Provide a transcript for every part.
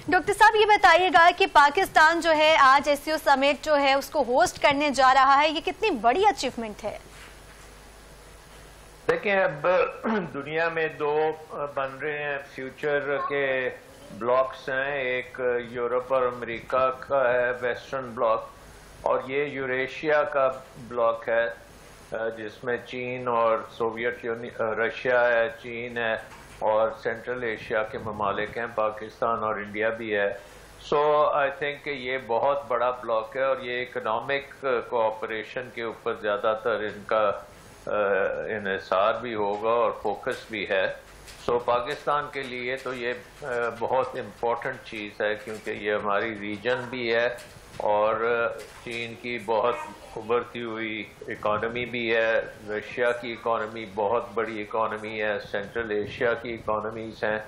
Doctor صاحب یہ بتائیے گا کہ پاکستان جو ہے آج SCO سمٹ جو ہے اس کو ہوسٹ کرنے جا رہا ہے، یہ کتنی بڑی اچیومنٹ ہے؟ دیکھیں، اب دنیا میں دو بن رہے ہیں فیوچر کے بلاکس ہیں، ایک یورپ اور امریکہ کا ہے ویسٹرن بلاک، اور یہ یوریشیا کا بلاک ہے جس میں چین اور سوویت رشیا ہے، چین ہے اور سینٹرل ایشیا کے ممالک ہیں، پاکستان اور انڈیا بھی ہے۔ سو آئی تھنک کہ یہ بہت بڑا بلاک ہے اور یہ اکنامک کوآپریشن کے اوپر زیادہ تر ان کا انحصار بھی ہوگا اور فوکس بھی ہے۔ سو پاکستان کے لیے تو یہ بہت امپورٹنٹ چیز ہے کیونکہ یہ ہماری ریجن بھی ہے اور چین کی بہت ابھرتی ہوئی اکانومی بھی ہے، رشیا کی اکانومی بہت بڑی اکانومی ہے، سینٹرل ایشیا کی اکانومیز ہیں،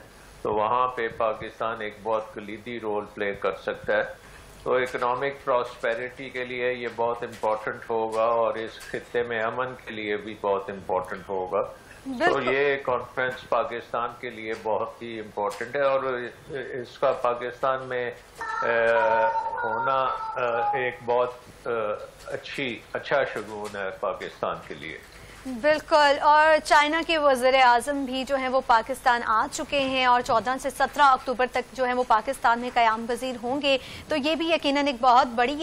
تو وہاں پہ پاکستان ایک بہت کلیدی رول پلے کر سکتا ہے۔ تو اکنامک پراسپیرٹی کے لیے یہ بہت امپورٹنٹ ہوگا اور اس خطے میں امن کے لیے بھی بہت امپورٹنٹ ہوگا۔ تو یہ کانفرنس پاکستان کے لیے بہت ہی امپورٹنٹ ہے اور اس کا پاکستان میں ہونا ایک بہت اچھا شگون ہے پاکستان کے لیے۔ بالکل، اور چائنا کے وزیر اعظم بھی جو ہیں وہ پاکستان آ چکے ہیں اور 14 سے 17 اکتوبر تک جو ہے وہ پاکستان میں قیام پذیر ہوں گے، تو یہ بھی یقیناً ایک بہت بڑی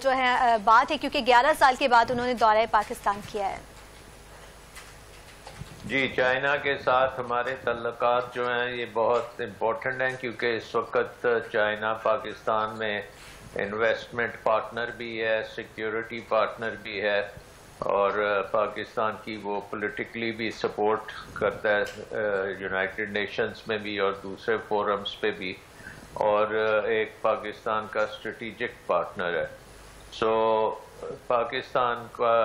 جو ہے بات ہے کیونکہ 11 سال کے بعد انہوں نے دورہ پاکستان کیا ہے۔ جی، چائنا کے ساتھ ہمارے تعلقات جو ہیں یہ بہت امپورٹنٹ ہیں کیونکہ اس وقت چائنا پاکستان میں انویسٹمنٹ پارٹنر بھی ہے، سیکیورٹی پارٹنر بھی ہے اور پاکستان کی وہ پولیٹیکلی بھی سپورٹ کرتا ہے یونائٹڈ نیشنز میں بھی اور دوسرے فورمز پہ بھی، اور ایک پاکستان کا اسٹریٹجک پارٹنر ہے۔ سو پاکستان کا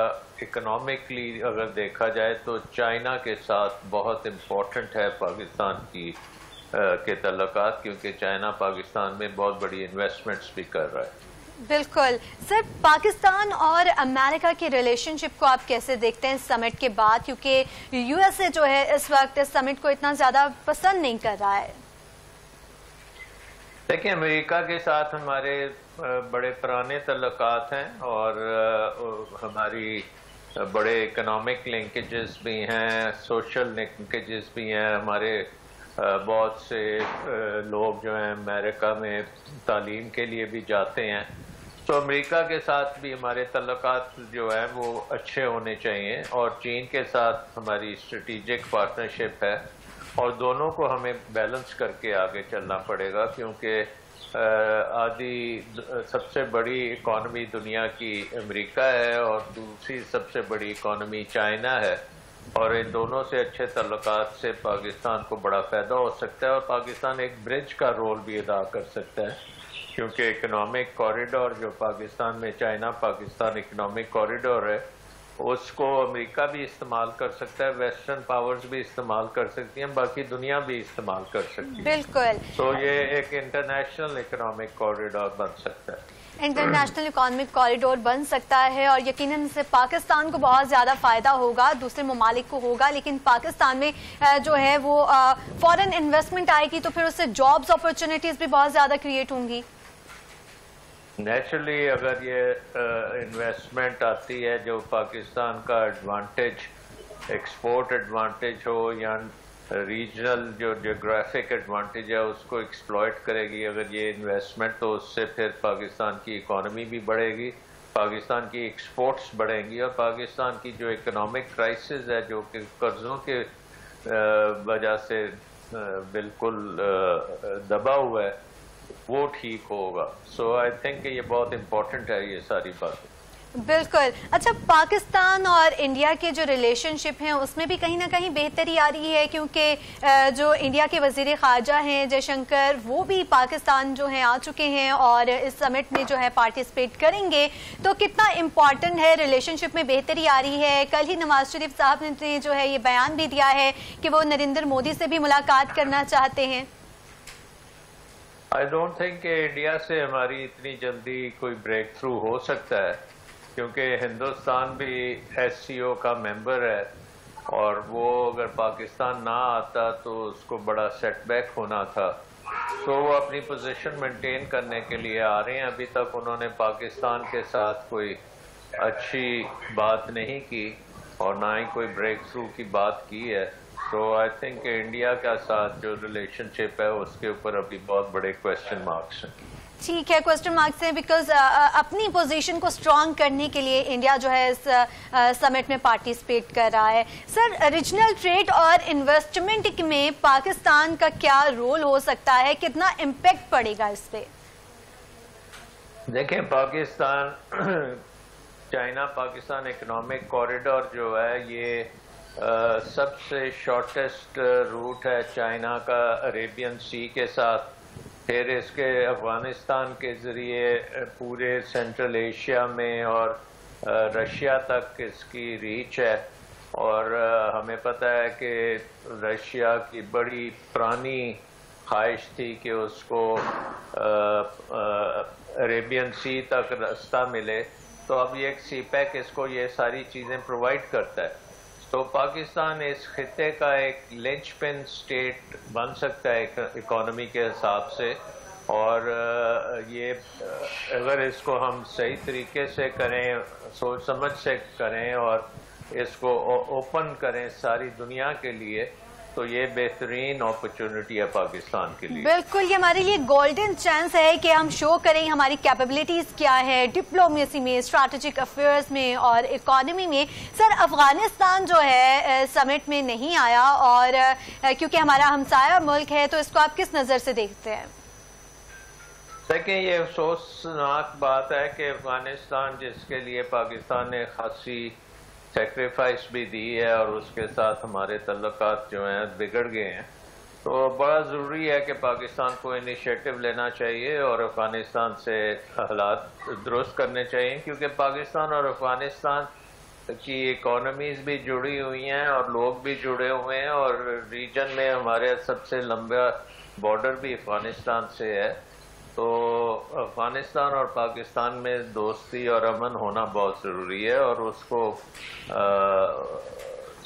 اکنامکلی اگر دیکھا جائے تو چائنا کے ساتھ بہت امپورٹنٹ ہے پاکستان کے تعلقات کیونکہ چائنا پاکستان میں بہت بڑی انویسٹمنٹس بھی کر رہا ہے۔ بالکل سر، پاکستان اور امریکہ کی ریلیشن شپ کو آپ کیسے دیکھتے ہیں سمٹ کے بعد، کیونکہ USA جو ہے اس وقت اس سمٹ کو اتنا زیادہ پسند نہیں کر رہا ہے؟ دیکھیں، امریکہ کے ساتھ ہمارے بڑے پرانے تعلقات ہیں اور ہماری بڑے اکنامک لنکیجز بھی ہیں، سوشل لنکیجز بھی ہیں، ہمارے بہت سے لوگ جو ہیں امریکہ میں تعلیم کے لیے بھی جاتے ہیں، تو امریکہ کے ساتھ بھی ہمارے تعلقات جو ہیں وہ اچھے ہونے چاہیے، اور چین کے ساتھ ہماری اسٹریٹجک پارٹنرشپ ہے اور دونوں کو ہمیں بیلنس کر کے آگے چلنا پڑے گا کیونکہ سب سے بڑی اکانومی دنیا کی امریکہ ہے اور دوسری سب سے بڑی اکانومی چائنا ہے، اور ان دونوں سے اچھے تعلقات سے پاکستان کو بڑا فائدہ ہو سکتا ہے اور پاکستان ایک برج کا رول بھی ادا کر سکتا ہے کیونکہ اکنامک کوریڈور جو پاکستان میں چائنا پاکستان اکنامک کوریڈور ہے اس کو امریکہ بھی استعمال کر سکتا ہے، ویسٹرن پاورز بھی استعمال کر سکتی ہیں، باقی دنیا بھی استعمال کر سکتی ہے۔ بالکل، تو یہ ایک انٹرنیشنل اکنامک کوریڈور بن سکتا ہے، انٹرنیشنل اکانومک کوریڈور بن سکتا ہے اور یقیناً سے پاکستان کو بہت زیادہ فائدہ ہوگا، دوسرے ممالک کو ہوگا، لیکن پاکستان میں جو ہے وہ فورن انویسٹمنٹ آئے گی تو پھر اس سے جابز اپرچونیٹیز بھی بہت زیادہ کریٹ ہوں گی۔ نیچرلی اگر یہ انویسٹمنٹ آتی ہے جو پاکستان کا ایڈوانٹیج، ایکسپورٹ ایڈوانٹیج ہو یا ریجنل جو جیوگرافک ایڈوانٹیج ہے اس کو ایکسپلائٹ کرے گی اگر یہ انویسٹمنٹ، تو اس سے پھر پاکستان کی اکانومی بھی بڑھے گی، پاکستان کی ایکسپورٹس بڑھیں گی اور پاکستان کی جو اکنامک کرائسس ہے جو کہ قرضوں کے وجہ سے بالکل دبا ہوا ہے وہ ٹھیک ہوگا۔ سو آئی تھنک کہ یہ بہت امپورٹنٹ ہے یہ ساری باتیں۔ بالکل، اچھا پاکستان اور انڈیا کے جو ریلیشن شپ ہیں اس میں بھی کہیں نہ کہیں بہتری آ رہی ہے کیونکہ جو انڈیا کے وزیر خارجہ ہیں جے شنکر وہ بھی پاکستان جو ہیں آ چکے ہیں اور اس سمٹ میں جو ہے پارٹیسپیٹ کریں گے، تو کتنا امپورٹنٹ ہے ریلیشن شپ میں بہتری آ رہی ہے؟ کل ہی نواز شریف صاحب نے جو ہے یہ بیان بھی دیا ہے کہ وہ نریندر مودی سے بھی ملاقات کرنا چاہتے ہیں۔ آئی ڈونٹ تھنک کہ انڈیا سے ہماری اتنی جلدی کوئی بریک تھرو ہو سکتا ہے کیونکہ ہندوستان بھی SCO کا ممبر ہے اور وہ اگر پاکستان نہ آتا تو اس کو بڑا سیٹ بیک ہونا تھا، تو وہ اپنی پوزیشن مینٹین کرنے کے لیے آ رہے ہیں. ابھی تک انہوں نے پاکستان کے ساتھ کوئی اچھی بات نہیں کی اور نہ ہی کوئی بریک تھرو کی بات کی ہے. تو آئی تھنک انڈیا کے ساتھ جو ریلیشن شپ ہے اس کے اوپر ابھی بہت بڑے کویسچن مارکس ہیں. ٹھیک ہے، کوسچن مارکس ہیں بیکاز اپنی پوزیشن کو اسٹرانگ کرنے کے لیے انڈیا جو ہے اس سمٹ میں پارٹیسپیٹ کر رہا ہے. سر، ریجنل ٹریڈ اور انویسٹمنٹ میں پاکستان کا کیا رول ہو سکتا ہے، کتنا امپیکٹ پڑے گا اس پہ؟ دیکھیں، Pakistan China Pakistan economic corridor جو ہے یہ سب سے شارٹیسٹ روٹ ہے چائنا کا عریبین سی کے ساتھ. پھر اس کے افغانستان کے ذریعے پورے سینٹرل ایشیا میں اور رشیا تک اس کی ریچ ہے. اور ہمیں پتہ ہے کہ رشیا کی بڑی پرانی خواہش تھی کہ اس کو عریبین سی تک راستہ ملے. تو اب یہ ایک سی پیک اس کو یہ ساری چیزیں پرووائڈ کرتا ہے. تو پاکستان اس خطے کا ایک لنچ پن اسٹیٹ بن سکتا ہے اکانومی کے حساب سے. اور یہ اگر اس کو ہم صحیح طریقے سے کریں، سوچ سمجھ سے کریں اور اس کو اوپن کریں ساری دنیا کے لیے، تو یہ بہترین اپرچونٹی ہے پاکستان کے لیے. بالکل، یہ ہمارے لیے گولڈن چانس ہے کہ ہم شو کریں ہماری کیپیبلٹیز کیا ہے ڈپلومیسی میں، اسٹریٹجک افیئرز میں اور اکانومی میں. سر، افغانستان جو ہے سمٹ میں نہیں آیا اور کیونکہ ہمارا ہمسایہ ملک ہے، تو اس کو آپ کس نظر سے دیکھتے ہیں؟ دیکھیں، یہ افسوسناک بات ہے کہ افغانستان جس کے لیے پاکستان نے خاصی سیکریفائس بھی دی ہے اور اس کے ساتھ ہمارے تعلقات جو ہیں بگڑ گئے ہیں، تو بڑا ضروری ہے کہ پاکستان کو انیشیٹو لینا چاہیے اور افغانستان سے حالات درست کرنے چاہیے. کیونکہ پاکستان اور افغانستان کی اکانومیز بھی جڑی ہوئی ہیں اور لوگ بھی جڑے ہوئے ہیں، اور ریجن میں ہمارے سب سے لمبا بارڈر بھی افغانستان سے ہے. تو افغانستان اور پاکستان میں دوستی اور امن ہونا بہت ضروری ہے، اور اس کو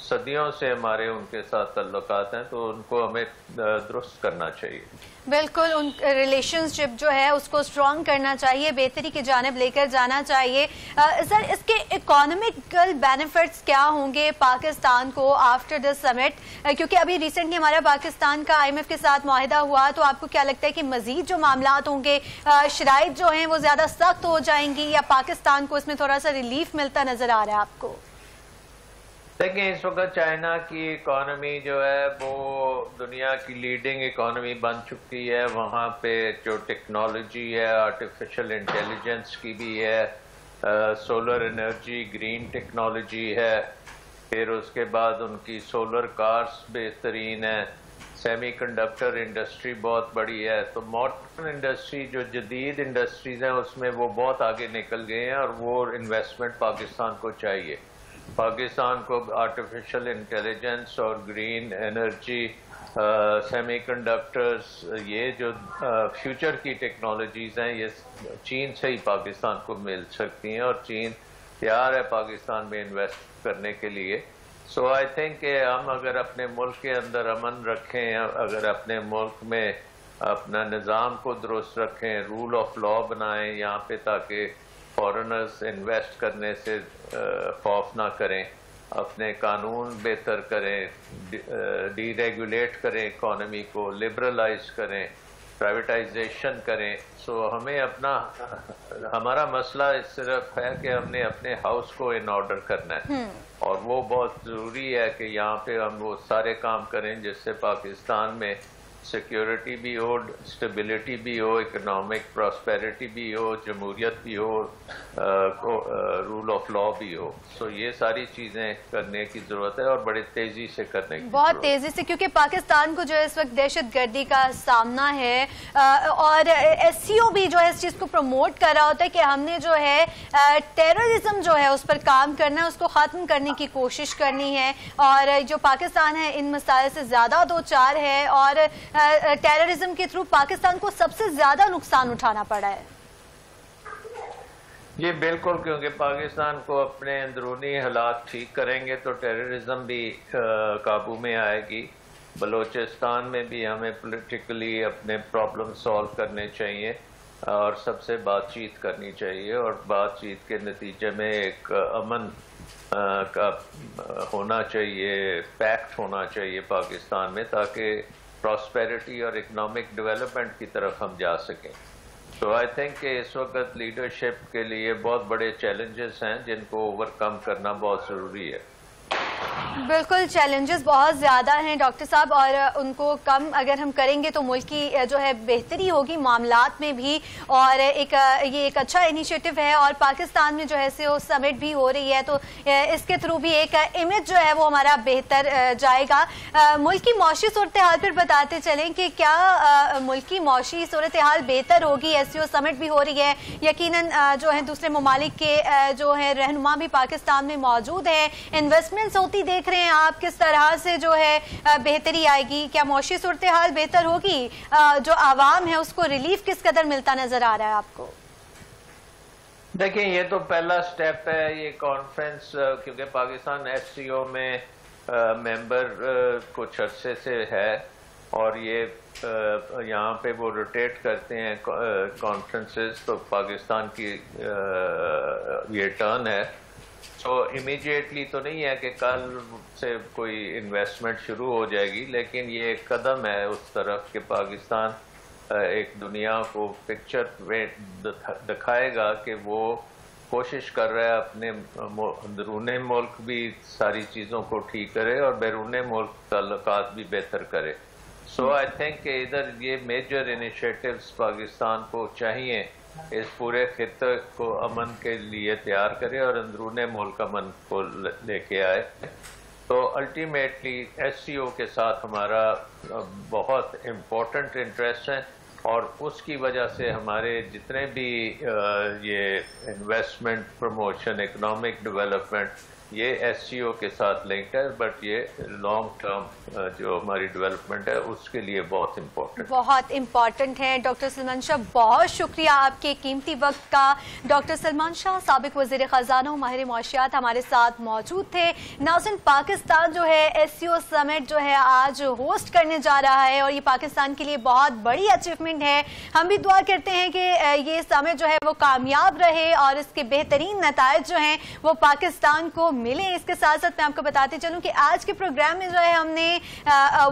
صدیوں سے ہمارے ان کے ساتھ تعلقات ہیں، تو ان کو ہمیں درست کرنا چاہیے. بالکل، ان ریلیشن شپ جو ہے اس کو اسٹرانگ کرنا چاہیے، بہتری کی جانب لے کر جانا چاہیے. سر، اس کے اکانومیکل بینیفٹس کیا ہوں گے پاکستان کو آفٹر دس سمٹ؟ کیونکہ ابھی ریسنٹلی ہمارا پاکستان کا IMF کے ساتھ معاہدہ ہوا، تو آپ کو کیا لگتا ہے کہ مزید جو معاملات ہوں گے، شرائط جو ہیں وہ زیادہ سخت ہو جائیں گی، یا پاکستان کو اس میں تھوڑا سا ریلیف ملتا نظر آ رہا ہے آپ کو؟ دیکھیں، اس وقت چائنا کی اکانومی جو ہے وہ دنیا کی لیڈنگ اکانومی بن چکی ہے. وہاں پہ جو ٹیکنالوجی ہے آرٹیفیشل انٹیلیجنس کی بھی ہے، سولر انرجی، گرین ٹیکنالوجی ہے. پھر اس کے بعد ان کی سولر کارز بہترین ہے. سیمی کنڈکٹر انڈسٹری بہت بڑی ہے. تو ماڈرن انڈسٹری جو جدید انڈسٹریز ہیں اس میں وہ بہت آگے نکل گئے ہیں، اور وہ انویسٹمنٹ پاکستان کو چاہیے. پاکستان کو آرٹیفیشل انٹیلیجنس اور گرین انرجی، سیمی کنڈکٹرز، یہ جو فیوچر کی ٹیکنالوجیز ہیں، یہ چین سے ہی پاکستان کو مل سکتی ہیں، اور چین تیار ہے پاکستان میں انویسٹ کرنے کے لیے. سو آئی تھنک کہ ہم اگر اپنے ملک کے اندر امن رکھیں، اگر اپنے ملک میں اپنا نظام کو درست رکھیں، رول آف لا بنائیں یہاں پہ، تاکہ فارنرز انویسٹ کرنے سے خوف نہ کریں، اپنے قانون بہتر کریں، ڈی ریگولیٹ کریں اکانومی کو، لبرلائز کریں، پرائیویٹائزیشن کریں. سو ہمیں ہمارا مسئلہ صرف ہے کہ ہم نے اپنے ہاؤس کو ان آرڈر کرنا ہے، اور وہ بہت ضروری ہے کہ یہاں پہ ہم وہ سارے کام کریں جس سے پاکستان میں سیکیورٹی بھی ہو، اسٹیبلٹی بھی ہو، اکنامک پراسپیرٹی بھی ہو، جمہوریت بھی ہو، رول آف لا بھی ہو. سو یہ ساری چیزیں کرنے کی ضرورت ہے، اور بڑی تیزی سے کرنے کی بہت تیزی سے، کیونکہ پاکستان کو جو ہے اس وقت دہشت گردی کا سامنا ہے، اور SCO بھی جو ہے اس چیز کو پروموٹ کر رہا ہوتا ہے کہ ہم نے جو ہے ٹیررزم جو ہے اس پر کام کرنا ہے، اس کو ختم کرنے کی کوشش کرنی ہے. اور جو پاکستان ہے ان مسائل سے زیادہ دوچار ہے، اور ٹیررزم کے تھرو پاکستان کو سب سے زیادہ نقصان اٹھانا پڑا ہے. جی بالکل، کیونکہ پاکستان کو اپنے اندرونی حالات ٹھیک کریں گے تو ٹیررزم بھی قابو میں آئے گی. بلوچستان میں بھی ہمیں پولیٹیکلی اپنے پرابلم سالو کرنے چاہیے اور سب سے بات چیت کرنی چاہیے، اور بات چیت کے نتیجے میں ایک امن کا ہونا چاہیے، پیکٹ ہونا چاہیے پاکستان میں، تاکہ پراسپیرٹی اور اکنامک ڈیولپمنٹ کی طرف ہم جا سکیں۔ تو آئی تھنک کہ اس وقت لیڈرشپ کے لیے بہت بڑے چیلنجز ہیں جن کو اوور کم کرنا بہت ضروری ہے۔ بالکل، چیلنجز بہت زیادہ ہیں ڈاکٹر صاحب، اور ان کو کم اگر ہم کریں گے تو ملک کی جو ہے بہتری ہوگی معاملات میں بھی، اور یہ ایک اچھا انیشیٹو ہے، اور پاکستان میں جو ہے سو سمٹ بھی ہو رہی ہے، تو اس کے تھرو بھی ایک امیج جو ہے وہ ہمارا بہتر جائے گا۔ ملک کی معاشی صورتحال پھر بتاتے چلیں کہ کیا ملک کی معاشی صورتحال بہتر ہوگی؟ ایس سی او سمٹ بھی ہو رہی ہے، یقیناً جو ہے دوسرے ممالک کے جو ہے رہنما بھی پاکستان میں موجود ہیں، انویسٹمنٹس ہوتی دیکھ رہے ہیں آپ، کس طرح سے جو ہے بہتری آئے گی؟ کیا معاشی صورتحال بہتر ہوگی؟ جو عوام ہے اس کو ریلیف کس قدر ملتا نظر آ رہا ہے آپ کو؟ دیکھیں، یہ تو پہلا سٹیپ ہے یہ کانفرنس، کیونکہ پاکستان ایس سی او میں ممبر کچھ عرصے سے ہے، اور یہ یہاں پہ وہ روٹیٹ کرتے ہیں کانفرنسز، تو پاکستان کی یہ ٹرن ہے۔ تو امیڈیٹلی تو نہیں ہے کہ کل سے کوئی انویسٹمنٹ شروع ہو جائے گی، لیکن یہ ایک قدم ہے اس طرف کہ پاکستان ایک دنیا کو پکچر میں دکھائے گا کہ وہ کوشش کر رہا ہے اپنے اندرون ملک بھی ساری چیزوں کو ٹھیک کرے اور بیرون ملک تعلقات بھی بہتر کرے۔ سو آئی تھنک کہ ادھر یہ میجر انیشیٹوز پاکستان کو چاہیے اس پورے خطے کو امن کے لیے تیار کرے اور اندرون ملک امن کو لے کے آئے۔ تو الٹیمیٹلی ایس سی او کے ساتھ ہمارا بہت امپورٹنٹ انٹرسٹ ہے، اور اس کی وجہ سے ہمارے جتنے بھی یہ انویسٹمنٹ، پروموشن، اکنامک ڈیولپمنٹ، یہ ایس سی او کے ساتھ لنک ہے، بٹ یہ لانگ ٹرم جو ہماری ڈیولپمنٹ ہے اس کے لیے بہت امپورٹنٹ ہے۔ ڈاکٹر سلمان شاہ، بہت شکریہ آپ کے قیمتی وقت کا۔ ڈاکٹر سلمان شاہ، سابق وزیر خزانہ، ماہر معاشیات، ہمارے ساتھ موجود تھے۔ ناظرین، پاکستان جو ہے ایس سی او سمٹ جو ہے آج ہوسٹ کرنے جا رہا ہے، اور یہ پاکستان کے لیے بہت بڑی اچیومنٹ ہے۔ ہم بھی دعا کرتے ہیں کہ یہ سمٹ جو ہے وہ کامیاب رہے اور اس کے بہترین نتائج جو ہیں وہ پاکستان کو ملیں۔ اس کے ساتھ ساتھ میں آپ کو بتاتے چلوں کہ آج کے پروگرام میں جو ہے ہم نے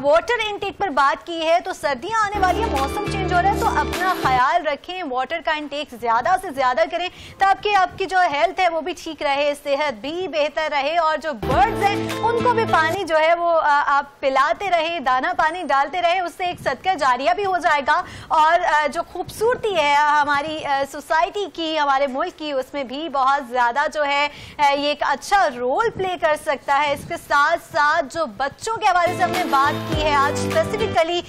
واٹر انٹیک پر بات کی ہے۔ تو سردیاں آنے والی ہیں، موسم چینج ہو رہا ہے، تو اپنا خیال رکھیں، واٹر کا انٹیک زیادہ سے زیادہ کریں تاکہ آپ کی جو ہیلتھ ہے وہ بھی ٹھیک رہے، صحت بھی بہتر رہے، اور جو برڈز ہیں ان کو بھی پانی جو ہے وہ آپ پلاتے رہے، دانا پانی ڈالتے رہے، اس سے ایک صدقہ جاریہ بھی ہو جائے گا، اور جو خوبصورتی ہے ہماری سوسائٹی کی، ہمارے ملک کی، اس میں بھی بہت زیادہ جو ہے یہ ایک اچھا رول پلے کر سکتا ہے۔ اس کے ساتھ ساتھ جو بچوں کے حوالے سے ہم نے بات کی ہے آج اسپیسیفکلی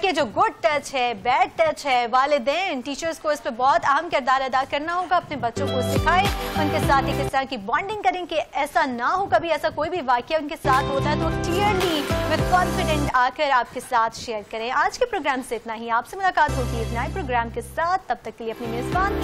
کہ جو گڈ ٹچ ہے، بیڈ ٹچ ہے، والدین، ٹیچرز کو اس پہ بہت اہم کردار ادا کرنا ہوگا، اپنے بچوں کو سکھائیں، ان کے ساتھ ایک اس طرح کی بانڈنگ کریں کہ ایسا نہ ہو کبھی ایسا کوئی بھی واقعہ ان کے ساتھ ہوتا ہے تو کلیئرلی وتھ کانفیڈنٹ آ کر آپ کے ساتھ شیئر کریں۔ آج کے پروگرام سے اتنا ہی، آپ سے ملاقات ہوگی ایک نئے پروگرام کے ساتھ، تب تک کے لیے اپنی میزبان